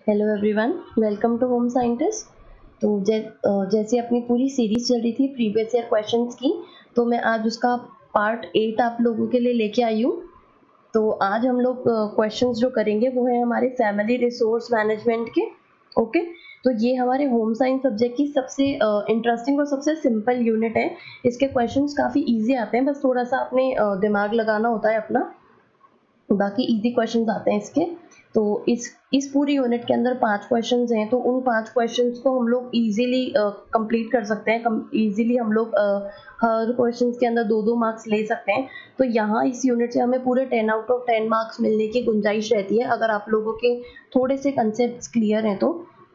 Hello everyone, welcome to Home Scientist. तो जैसे अपनी पूरी सीरीज चल रही थी प्रीवियस ईयर क्वेश्चंस की, तो मैं आज उसका पार्ट 8 आप लोगों के लिए लेके आई हूँ। तो आज हम लोग क्वेश्चंस जो करेंगे वो है हमारे फैमिली रिसोर्स मैनेजमेंट के। ओके, तो ये हमारे होम साइंस सब्जेक्ट की सबसे इंटरेस्टिंग और सबसे सिंपल यूनिट है। इसके क्वेश्चंस काफ़ी इजी आते हैं, बस थोड़ा सा आपने दिमाग लगाना होता है अपना, बाकी इजी क्वेश्चंस आते हैं इसके। तो इस पूरी यूनिट के अंदर 5 क्वेश्चंस हैं, तो उन 5 क्वेश्चंस को हम लोग इजीली कंप्लीट कर सकते हैं। इजीली हम लोग हर क्वेश्चंस के अंदर 2-2 मार्क्स ले सकते हैं। तो यहाँ इस यूनिट से हमें पूरे 10 आउट ऑफ 10 मार्क्स मिलने की गुंजाइश रहती है, अगर आप लोगों के थोड़े से कंसेप्ट क्लियर हैं तो।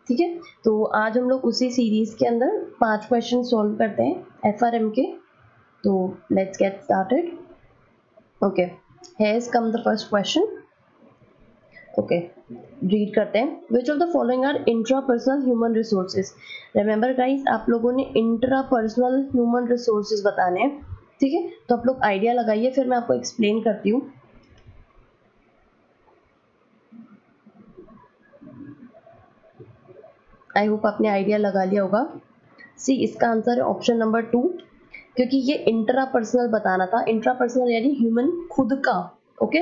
ठीक है, तो आज हम लोग उसी सीरीज के अंदर 5 क्वेश्चन सॉल्व करते हैं FRM के। तो let's get started. Okay, here's come the first question. Okay, read करते हैं. Which of the following are intrapersonal human resources? Remember guys, आप लोगों ने intrapersonal human resources बताने हैं. ठीक है, तो आप लोग आइडिया लगाइए, फिर मैं आपको एक्सप्लेन करती हूँ. आई होप आपने आइडिया लगा लिया होगा. सी, इसका आंसर है ऑप्शन नंबर 2, क्योंकि ये इंट्रापर्सनल बताना था. इंट्रापर्सनल यानी ह्यूमन खुद का. ओके,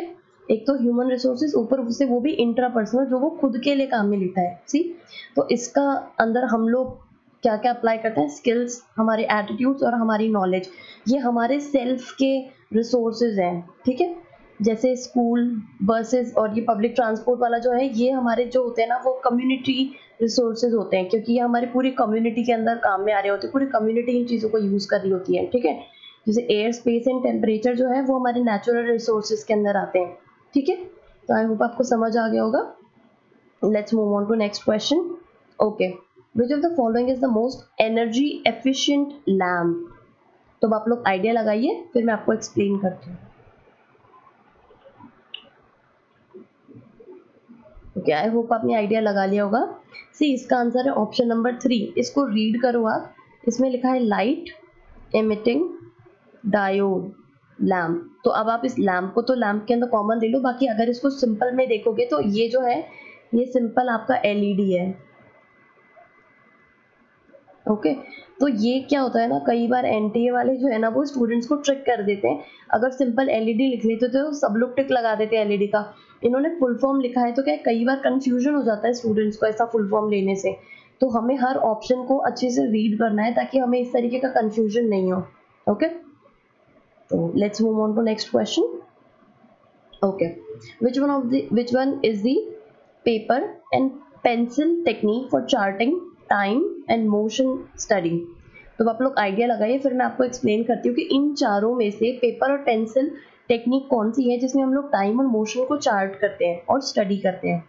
एक तो ह्यूमन रिसोर्सेज, ऊपर से वो भी इंट्रापर्सनल जो वो खुद के लिए काम में लेता है. सी, तो इसका अंदर हम लोग क्या क्या अप्लाई करते हैं? स्किल्स, हमारे एटीट्यूड्स और हमारी नॉलेज. ये हमारे सेल्फ के रिसोर्सेज हैं. ठीक है, जैसे स्कूल, बसेस और ये पब्लिक ट्रांसपोर्ट वाला जो है, ये हमारे जो होते हैं ना, वो कम्युनिटी रिसोर्सेज होते हैं, क्योंकि ये हमारी पूरी कम्युनिटी के अंदर काम में आ रहे होते हैं. पूरी कम्युनिटी इन चीज़ों को यूज़ कर रही होती है. ठीक है, जैसे एयर, स्पेस एंड टेम्परेचर जो है वो हमारे नेचुरल रिसोर्सेज के अंदर आते हैं. ठीक है, तो आई होप आपको समझ आ गया होगा. Let's move on to next question. Okay, which of the following is the most energy efficient lamp? तो आप लोग आइडिया लगाइए, फिर मैं आपको एक्सप्लेन करती हूँ. ओके, आई होप आपने आइडिया लगा लिया होगा. सी, इसका आंसर है ऑप्शन नंबर 3. इसको रीड करो आप. इसमें लिखा है लाइट एमिटिंग डायोड लैम्प. तो अब आप इस लैम्प को तो लैम्प के अंदर कॉमन ले लो, बाकी अगर इसको सिंपल में देखोगे तो ये जो है, ये सिंपल आपका LED है. ओके, तो ये क्या होता है ना, कई बार NTA वाले जो है ना, वो स्टूडेंट्स को ट्रिक कर देते हैं. अगर सिंपल LED लिख लेते तो सब लोग टिक लगा देते हैं LED का. इन्होंने फुल फॉर्म लिखा है, तो क्या कई बार कंफ्यूजन हो जाता है स्टूडेंट्स को ऐसा फुल फॉर्म लेने से. तो हमें हर ऑप्शन को अच्छे से रीड करना है, ताकि हमें इस तरीके का कंफ्यूजन नहीं हो. ओके, तो let's move on to next question. Okay, which one is the paper and pencil technique for charting time and motion study? तो आप लोग आइडिया लगाइए, फिर मैं आपको एक्सप्लेन करती हूँ कि इन चारों में से पेपर और पेंसिल टेक्निक कौन सी है जिसमें हम लोग टाइम और मोशन को चार्ट करते हैं और स्टडी करते हैं.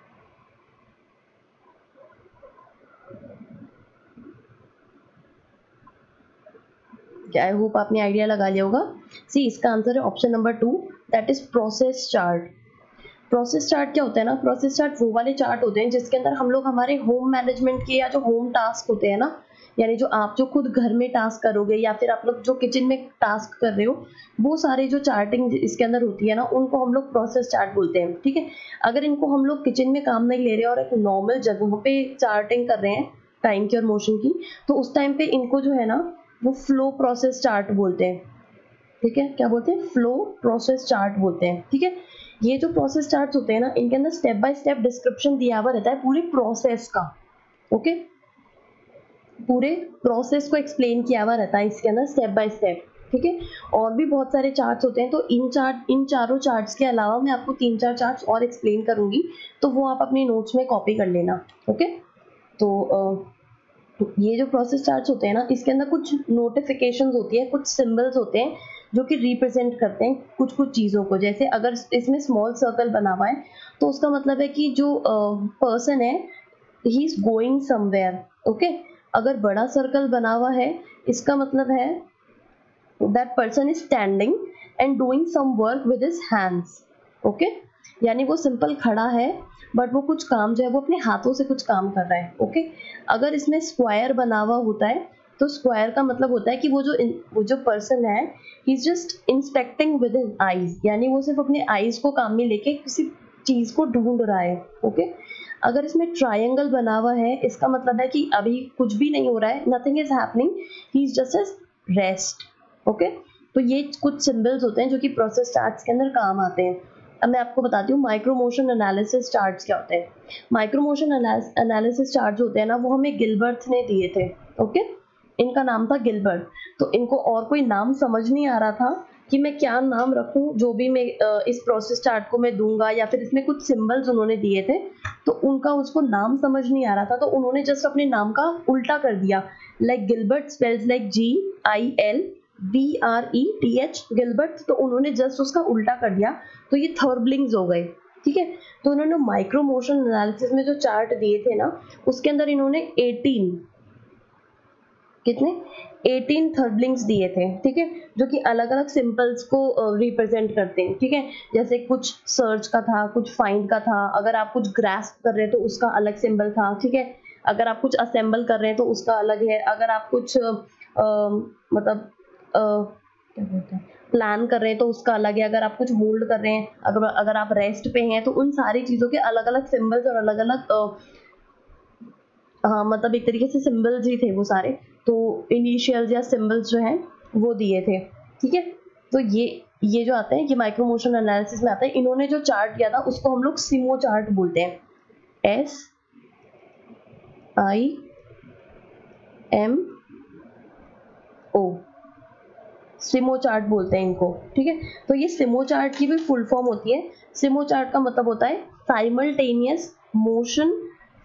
आई होप आपने आइडिया लगा लिया होगा. सी, इसका आंसर है option number 2, that is process chart. Process chart क्या होता है ना, प्रोसेस चार्ट वो वाले चार्ट होते हैं जिसके अंदर हम लोग हमारे होम मैनेजमेंट के या जो होम टास्क होते हैं ना, यानी जो आप जो खुद घर में टास्क करोगे या फिर आप लोग जो किचन में टास्क कर रहे हो, वो सारे जो चार्टिंग इसके अंदर होती है ना, उनको हम लोग प्रोसेस चार्ट बोलते हैं. ठीक है, अगर इनको हम लोग किचन में काम नहीं ले रहे और एक नॉर्मल जगह पे चार्टिंग कर रहे हैं टाइम की और मोशन की, तो उस टाइम पे इनको जो है ना, वो फ्लो प्रोसेस चार्ट बोलते हैं. ठीक है, क्या बोलते हैं? फ्लो प्रोसेस चार्ट बोलते हैं. ठीक है, ये जो प्रोसेस चार्ट्स होते हैं ना, इनके अंदर स्टेप बाय स्टेप डिस्क्रिप्शन दिया हुआ रहता है पूरी प्रोसेस का. ओके, पूरे प्रोसेस को एक्सप्लेन किया हुआ रहता है इसके अंदर स्टेप बाय स्टेप. ठीक है, और भी बहुत सारे चार्ट्स होते हैं, तो इन चारों चार्ट्स के अलावा मैं आपको 3-4 चार्ट्स और एक्सप्लेन करूंगी, तो वो आप अपनी नोट्स में कॉपी कर लेना. ओके, तो ये जो प्रोसेस चार्ट्स होते हैं ना, इसके अंदर कुछ नोटिफिकेशंस होती है, कुछ सिंबल्स होते हैं जो कि रिप्रेजेंट करते हैं कुछ कुछ चीज़ों को. जैसे अगर इसमें स्मॉल सर्कल बना हुआ है, तो उसका मतलब है कि जो पर्सन है, he is going somewhere. Okay, अगर बड़ा सर्कल बना हुआ है, इसका मतलब है that person is standing and doing some work with his hands. Okay, यानी वो सिंपल खड़ा है, बट वो कुछ काम जो है वो अपने हाथों से कुछ काम कर रहा है. ओके, अगर इसमें स्क्वायर बना हुआ होता है, तो स्क्वायर का मतलब होता है कि वो जो पर्सन है, he is just inspecting with his eyes, यानी वो सिर्फ अपने आईज को काम में लेके किसी चीज को ढूंढ रहा है। ओके, अगर इसमें ट्रायंगल बना हुआ है इसका मतलब है कि अभी कुछ भी नहीं हो रहा है, nothing is happening, he is just at rest. Okay, तो ये कुछ सिंबल्स होते हैं जो कि प्रोसेस चार्ट्स के अंदर काम आते हैं। अब मैं आपको बताती हूँ माइक्रो मोशन एनालिसिस चार्ट्स क्या होते हैं। माइक्रो मोशन एनालिसिस चार्ट्स होते हैं ना, वो हमें गिलबर्ट ने दिए थे। ओके, इनका नाम था गिलबर्ट। तो इनको और कोई नाम समझ नहीं आ रहा था कि मैं क्या नाम रखूं, जो भी मैं इस प्रोसेस चार्ट को मैं दूंगा, या फिर इसमें कुछ सिंबल्स उन्होंने दिए थे तो उनका उसको नाम समझ नहीं आ रहा था, तो उन्होंने जस्ट अपने नाम का उल्टा कर दिया। Like Gilbert spells like GILBRETH, Gilbert, तो उन्होंने जस्ट उसका उल्टा कर दिया, तो ये थर्बलिंग्स हो गए। ठीक है, तो उन्होंने माइक्रो मोशन एनालिसिस में जो चार्ट दिए थे ना, उसके अंदर इन्होंने 18 थर्बलिंग्स दिए थे। ठीक है, जो कि अलग अलग सिंबल्स को रिप्रेजेंट करते हैं। ठीक है, जैसे कुछ सर्च का था, कुछ फाइंड का था, अगर आप कुछ ग्रास्प कर रहे हैं तो उसका अलग सिंबल था। ठीक है, अगर आप कुछ असेंबल कर रहे हैं तो उसका अलग है, अगर आप कुछ मतलब क्या बोलते हैं, प्लान कर रहे हैं तो उसका अलग है, अगर आप कुछ होल्ड कर रहे हैं, अगर आप रेस्ट पे हैं, तो उन सारी चीज़ों के अलग अलग सिंबल्स और अलग अलग हाँ, मतलब एक तरीके से सिंबल्स ही थे वो सारे, तो इनिशियल्स या सिंबल्स जो हैं वो दिए थे। ठीक है, तो ये जो आते हैं ये माइक्रो मोशन एनालिसिस में आता है। इन्होंने जो चार्ट दिया था उसको हम लोग सिमो चार्ट बोलते हैं, SIMO, सिमो चार्ट बोलते हैं इनको। ठीक है, तो ये सिमो चार्ट की भी फुल फॉर्म होती है। सिमो चार्ट का मतलब होता है साइमल्टेनियस मोशन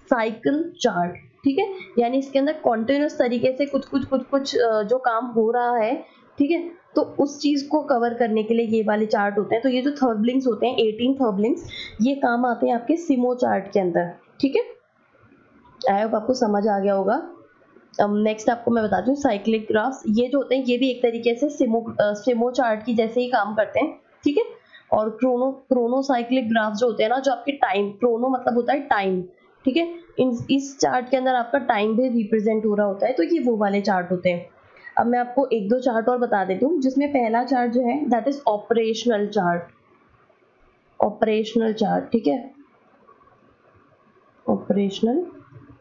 साइकिल चार्ट। ठीक है, यानी इसके अंदर कॉन्टिन्यूस तरीके से कुछ जो काम हो रहा है, ठीक है, तो उस चीज को कवर करने के लिए ये वाले चार्ट होते हैं। तो ये जो थर्बलिंग्स होते हैं 18 थर्बलिंग्स, ये काम आते हैं आपके सिमो चार्ट के अंदर। ठीक है, आई होप आपको समझ आ गया होगा। नेक्स्ट आपको मैं बताती हूँ साइक्लिक ग्राफ्स। ये जो होते हैं ये भी एक तरीके से सिमो चार्ट की जैसे ही काम करते हैं। ठीक है, और क्रोनो साइक्लिक ग्राफ्स जो होते हैं ना, जो आपके टाइम, क्रोनो मतलब होता है टाइम। ठीक है, इस चार्ट के अंदर आपका टाइम भी रिप्रेजेंट हो रहा होता है, तो ये वो वाले चार्ट होते हैं। अब मैं आपको एक दो चार्ट और बता देती हूँ, जिसमें पहला चार्ट जो है that is operational chart. Operational chart, ठीक है, ऑपरेशनल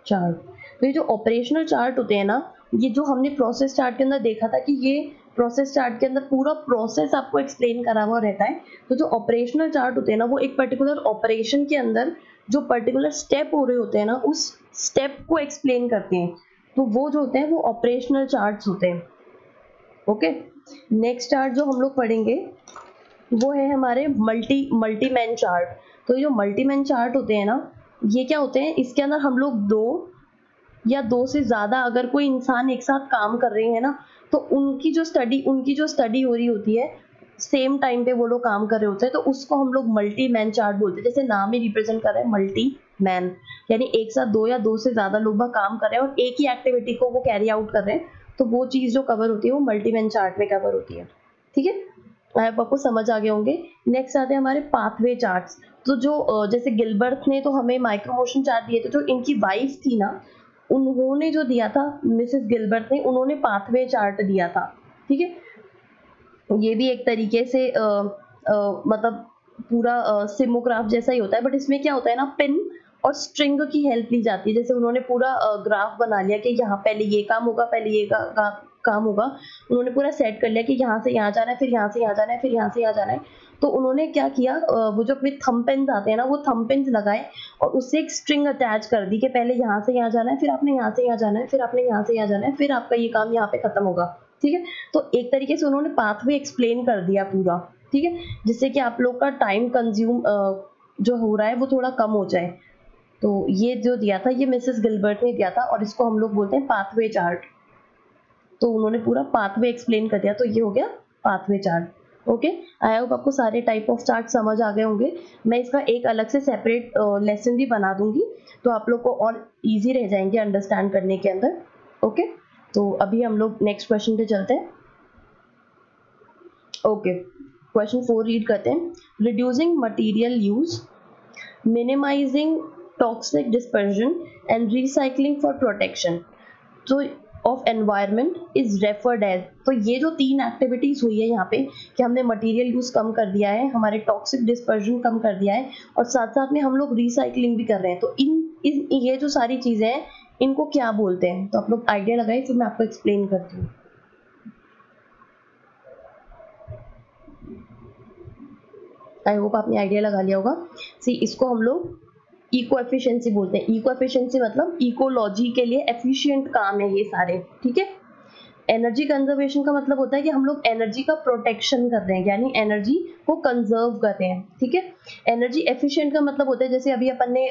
चार्ट। तो ये जो ऑपरेशनल चार्ट होते हैं ना, ये जो हमने प्रोसेस चार्ट के अंदर देखा था कि ये प्रोसेस चार्ट के अंदर पूरा प्रोसेस आपको एक्सप्लेन करा हुआ रहता है। तो जो ऑपरेशनल चार्ट होते हैं ना, वो एक पर्टिकुलर ऑपरेशन के अंदर जो पर्टिकुलर स्टेप हो रहे होते हैं ना, उस स्टेप को एक्सप्लेन करते हैं। तो वो जो होते हैं वो ऑपरेशनल चार्ट्स होते हैं। ओके, नेक्स्ट चार्ट जो हम लोग पढ़ेंगे वो है हमारे मल्टीमैन चार्ट। तो ये जो मल्टीमैन चार्ट होते हैं ना, ये क्या होते हैं, इसके अंदर हम लोग दो से ज्यादा अगर कोई इंसान एक साथ काम कर रहे हैं ना, तो उनकी जो स्टडी हो रही होती है, सेम टाइम पे वो लोग काम कर रहे होते हैं, तो उसको हम लोग मल्टी मैन चार्ट बोलते हैं। जैसे नाम ही रिप्रेजेंट कर रहे हैं मल्टी मैन, यानी एक साथ दो से ज्यादा लोग काम कर रहे हैं और एक ही एक्टिविटी को वो कैरी आउट कर रहे हैं, तो वो चीज जो कवर होती है वो मल्टी मैन चार्ट में कवर होती है। ठीक है, आपको समझ आ गए होंगे। नेक्स्ट आते हैं हमारे पाथवे चार्ट्स। तो जो जैसे गिलबर्ट ने तो हमें माइक्रो मोशन चार्ट दिए थे, जो इनकी वाइफ थी ना, उन्होंने जो दिया था, मिसेस गिलबर्ट ने, उन्होंने पाथवे चार्ट दिया था। ठीक है, ये भी एक तरीके से मतलब पूरा सिमोग्राफ जैसा ही होता है, बट इसमें क्या होता है ना, पिन और स्ट्रिंग की हेल्प ली जाती है। जैसे उन्होंने पूरा ग्राफ बना लिया कि यहाँ पहले ये काम होगा, पहले ये काम होगा, उन्होंने पूरा सेट कर लिया कि यहाँ से यहाँ जाना है, फिर यहाँ से यहाँ जाना है, फिर यहाँ से यहाँ जाना है। तो उन्होंने क्या किया, वो जो अपने थंब पेन्स आते हैं ना, वो थंब पेन्स लगाए और उससे एक स्ट्रिंग अटैच कर दी कि पहले यहाँ से यहाँ जाना है, फिर आपने यहाँ से यहाँ जाना है, फिर आपने यहाँ से यहाँ जाना है, फिर आपका ये काम यहाँ पे खत्म होगा। ठीक है, तो एक तरीके से उन्होंने पाथवे एक्सप्लेन कर दिया पूरा। ठीक है, जिससे कि आप लोग का टाइम कंज्यूम जो हो रहा है वो थोड़ा कम हो जाए। तो ये जो दिया था ये मिसेस गिलबर्ट ने दिया था और इसको हम लोग बोलते हैं पाथवे चार्ट। तो उन्होंने पूरा पाथवे एक्सप्लेन कर दिया, तो ये हो गया pathway chart. Okay, I hope आपको सारे टाइप ऑफ चार्ट समझ आ गए होंगे। मैं इसका एक अलग से सेपरेट लेसन भी बना दूंगी, तो आप लोग को और इजी रह जाएंगे अंडरस्टैंड करने के अंदर। ओके, तो अभी हम लोग नेक्स्ट क्वेश्चन पे चलते हैं। ओके, क्वेश्चन 4 रीड करते हैं। Reducing material use, minimising toxic dispersion and recycling for protection. तो of environment is referred as. तो ये जो 3 एक्टिविटीज हुई है यहाँ पे कि हमने मटेरियल यूज कम कर दिया है, हमारे टॉक्सिक डिस्पर्जन कम कर दिया है, और साथ साथ में हम लोग रिसाइकलिंग भी कर रहे हैं, तो ये जो सारी चीजें हैं इनको क्या बोलते हैं? तो आप लोग आइडिया लगाए, फिर मैं आपको एक्सप्लेन करती हूँ। आई होप आपने आइडिया लगा लिया होगा। सी, इसको हम लोग इको एफिशिएंसी बोलते हैं। इको एफिशिएंसी मतलब इकोलॉजी के लिए एफिशिएंट काम है ये सारे, ठीक है। एनर्जी कंजर्वेशन का मतलब होता है कि हम लोग एनर्जी का प्रोटेक्शन कर रहे हैं, यानी एनर्जी को कंजर्व कर रहे हैं, ठीक है। एनर्जी एफिशिएंट का मतलब होता है, जैसे अभी अपन ने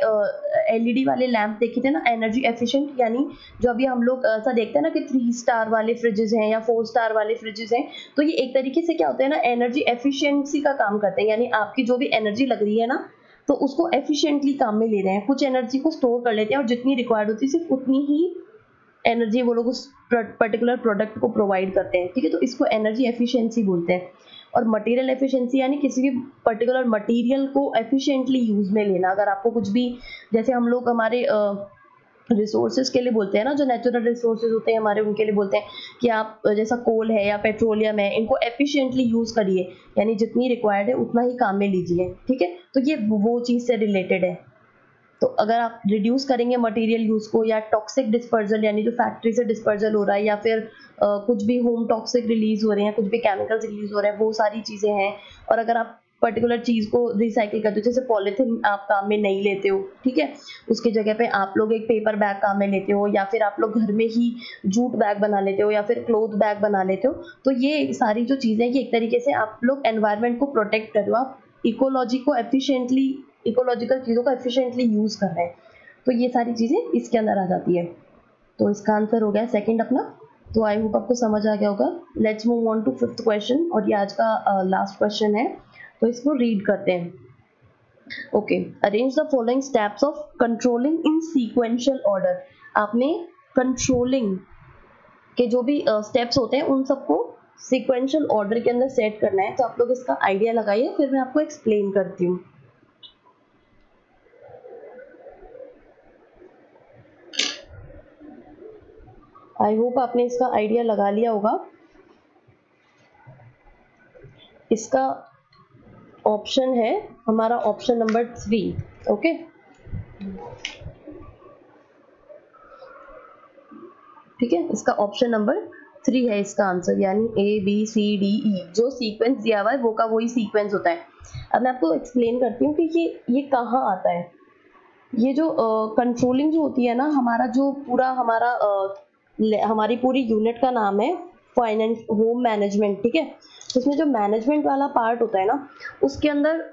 एलईडी वाले लैंप देखे थे ना, एनर्जी एफिशिएंट, यानी जो अभी हम लोग ऐसा देखते हैं ना कि 3 स्टार वाले फ्रिजेस हैं या 4 स्टार वाले फ्रिजेस हैं, तो ये एक तरीके से क्या होता है ना, एनर्जी एफिशिएंसी का काम करते हैं, यानी आपकी जो भी एनर्जी लग रही है ना, तो उसको एफिशिएंटली काम में ले रहे हैं। कुछ एनर्जी को स्टोर कर लेते हैं और जितनी रिक्वायर्ड होती है सिर्फ उतनी ही एनर्जी वो लोग उस पर्टिकुलर प्रोडक्ट को प्रोवाइड करते हैं, ठीक है। तो इसको एनर्जी एफिशिएंसी बोलते हैं। और मटेरियल एफिशिएंसी यानी किसी भी पर्टिकुलर मटेरियल को एफिशिएंटली यूज में लेना। अगर आपको कुछ भी, जैसे हम लोग हमारे रिसोर्सेज के लिए बोलते हैं ना, जो नेचुरल रिसोर्सेज होते हैं हमारे, उनके लिए बोलते हैं कि आप जैसा कोल है या पेट्रोलियम है, इनको एफिशिएंटली यूज करिए, यानी जितनी रिक्वायर्ड है उतना ही काम में लीजिए, ठीक है। तो ये वो चीज से रिलेटेड है। तो अगर आप रिड्यूस करेंगे मटेरियल यूज को, या टॉक्सिक डिस्पर्जल यानी जो फैक्ट्री से डिस्पर्जल हो रहा है, या फिर कुछ भी होम टॉक्सिक रिलीज हो रहे हैं, कुछ भी केमिकल्स रिलीज हो रहे हैं, वो सारी चीजें हैं। और अगर आप पर्टिकुलर चीज को रिसाइकिल करते हो, जैसे पॉलिथीन आप काम में नहीं लेते हो, ठीक है, उसकी जगह पे आप लोग एक पेपर बैग काम में लेते हो, या फिर आप लोग घर में ही जूट बैग बना लेते हो, या फिर क्लोथ बैग बना लेते हो, तो ये सारी जो चीजें हैं, ये एक तरीके से आप लोग एनवायरनमेंट को प्रोटेक्ट कर रहे हो, आप इकोलॉजी को एफिशिएंटली, इकोलॉजिकल चीजों को एफिशिएंटली यूज कर रहे हैं। तो ये सारी चीजें इसके अंदर आ जाती है। तो इसका आंसर हो गया सेकंड अपना। तो आई होप आपको समझ आ गया होगा। Let's move on to 5th question, और ये आज का लास्ट क्वेश्चन है, तो इसको रीड करते हैं। Okay, arrange the following steps of controlling in sequential order. आपने कंट्रोलिंग के जो भी स्टेप्स होते हैं उन सबको सीक्वेंशियल ऑर्डर के अंदर सेट करना है। तो आप लोग इसका आइडिया लगाइए, फिर मैं आपको एक्सप्लेन करती हूँ। आई होप आपने इसका आइडिया लगा लिया होगा। इसका ऑप्शन है हमारा ऑप्शन नंबर 3। ओके, ठीक है, इसका ऑप्शन नंबर 3 है इसका आंसर, यानी ABCDE जो सीक्वेंस दिया हुआ है वो का वही सीक्वेंस होता है। अब मैं आपको एक्सप्लेन करती हूँ कि ये कहाँ आता है। ये जो कंट्रोलिंग जो होती है ना, हमारा जो पूरा हमारी पूरी यूनिट का नाम है फाइनेंस होम मैनेजमेंट, ठीक है। तो इसमें जो मैनेजमेंट वाला पार्ट होता है ना, उसके अंदर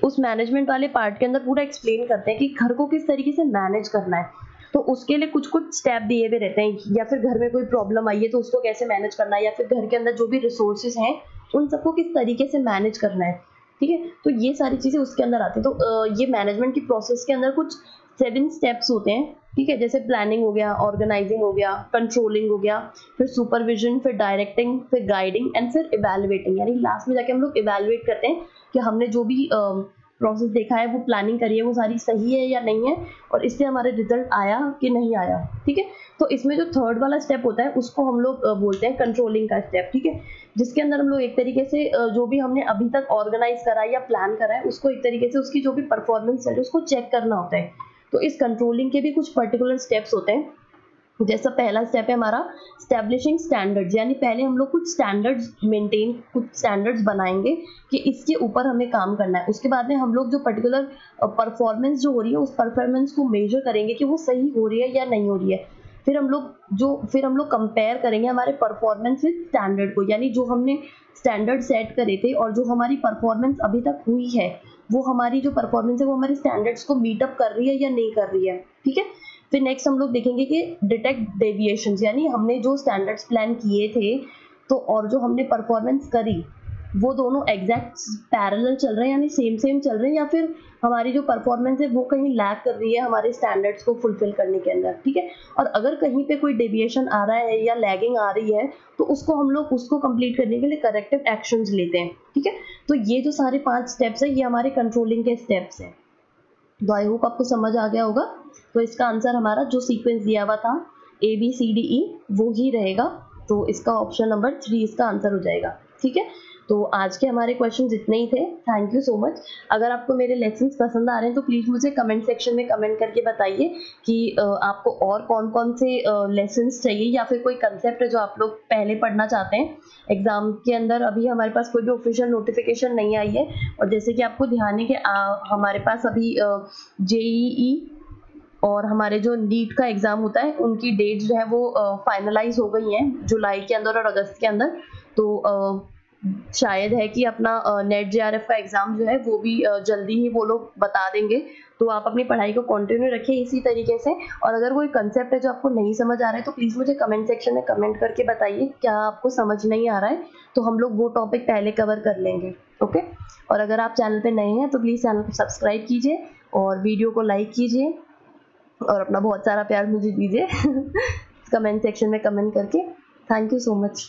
उस मैनेजमेंट वाले पार्ट के अंदर पूरा एक्सप्लेन करते हैं कि घर को किस तरीके से मैनेज करना है। तो उसके लिए कुछ कुछ स्टेप दिए हुए रहते हैं, या फिर घर में कोई प्रॉब्लम आई है तो उसको कैसे मैनेज करना है, या फिर घर के अंदर जो भी रिसोर्सेज हैं उन सबको किस तरीके से मैनेज करना है, ठीक है। तो ये सारी चीजें उसके अंदर आती है। तो ये मैनेजमेंट की प्रोसेस के अंदर कुछ 7 स्टेप्स होते हैं, ठीक है। जैसे प्लानिंग हो गया, ऑर्गेनाइजिंग हो गया, कंट्रोलिंग हो गया, फिर सुपरविजन, फिर डायरेक्टिंग, फिर गाइडिंग एंड फिर इवैल्यूएटिंग, यानी लास्ट में जाके हम लोग इवैल्यूएट करते हैं कि हमने जो भी प्रोसेस देखा है, वो प्लानिंग करी है, वो सारी सही है या नहीं है, और इससे हमारे रिजल्ट आया कि नहीं आया, ठीक है। तो इसमें जो थर्ड वाला स्टेप होता है उसको हम लोग बोलते हैं कंट्रोलिंग का स्टेप, ठीक है, जिसके अंदर हम लोग एक तरीके से जो भी हमने अभी तक ऑर्गेनाइज करा है या प्लान करा है उसको एक तरीके से उसकी जो भी परफॉर्मेंस है उसको चेक करना होता है। तो इस कंट्रोलिंग के भी कुछ पर्टिकुलर स्टेप्स होते हैं। जैसा पहला स्टेप है हमारा स्टैब्लिशिंग स्टैंडर्ड्स, यानी पहले हम लोग कुछ स्टैंडर्ड्स बनाएंगे कि इसके ऊपर हमें काम करना है। उसके बाद में हम लोग जो पर्टिकुलर परफॉर्मेंस जो हो रही है उस परफॉर्मेंस को मेजर करेंगे कि वो सही हो रही है या नहीं हो रही है। फिर हम लोग कंपेयर करेंगे हमारे परफॉर्मेंस विद स्टैंडर्ड को, यानी जो हमने स्टैंडर्ड सेट करे थे और जो हमारी परफॉर्मेंस अभी तक हुई है, वो हमारी जो परफॉर्मेंस है वो हमारे स्टैंडर्ड्स को मीट अप कर रही है या नहीं कर रही है, ठीक है। फिर नेक्स्ट हम लोग देखेंगे कि डिटेक्ट डेविएशंस, यानी हमने जो स्टैंडर्ड्स प्लान किए थे तो और जो हमने परफॉर्मेंस करी वो दोनों एग्जैक्ट पैरेलल चल रहे हैं, यानी सेम चल रहे हैं, या फिर हमारी जो परफॉर्मेंस है वो कहीं लैग कर रही है हमारे स्टैंडर्ड्स को फुलफिल करने के अंदर, ठीक है। और अगर कहीं पे कोई डेविएशन आ रहा है या लैगिंग आ रही है तो हम लोग उसको कंप्लीट करने के लिए करेक्टिव एक्शंस लेते हैं, ठीक है। तो ये जो सारे 5 स्टेप्स है ये हमारे कंट्रोलिंग के स्टेप्स हैं। तो आई होप आपको समझ आ गया होगा। तो इसका आंसर हमारा जो सीक्वेंस दिया हुआ था ABCDE वो ही रहेगा। तो इसका ऑप्शन नंबर 3 इसका आंसर हो जाएगा। ठीक है, तो आज के हमारे क्वेश्चन इतने ही थे। Thank you so much. अगर आपको मेरे लेसन्स पसंद आ रहे हैं तो प्लीज़ मुझे कमेंट सेक्शन में कमेंट करके बताइए कि आपको और कौन कौन से लेसन्स चाहिए, या फिर कोई कंसेप्ट है जो आप लोग पहले पढ़ना चाहते हैं एग्जाम के अंदर। अभी हमारे पास कोई भी ऑफिशियल नोटिफिकेशन नहीं आई है, और जैसे कि आपको ध्यान है कि हमारे पास अभी JEE और हमारे जो नीट का एग्जाम होता है उनकी डेट जो है वो फाइनलाइज हो गई हैं जुलाई के अंदर और अगस्त के अंदर। तो शायद है कि अपना नेट JRF का एग्जाम जो है वो भी जल्दी ही वो लोग बता देंगे। तो आप अपनी पढ़ाई को कंटिन्यू रखिए इसी तरीके से। और अगर कोई कंसेप्ट है जो आपको नहीं समझ आ रहा है तो प्लीज़ मुझे कमेंट सेक्शन में कमेंट करके बताइए क्या आपको समझ नहीं आ रहा है, तो हम लोग वो टॉपिक पहले कवर कर लेंगे। ओके, और अगर आप चैनल पे नए हैं तो प्लीज़ चैनल को सब्सक्राइब कीजिए और वीडियो को लाइक कीजिए और अपना बहुत सारा प्यार मुझे दीजिए कमेंट सेक्शन में कमेंट करके। Thank you so much.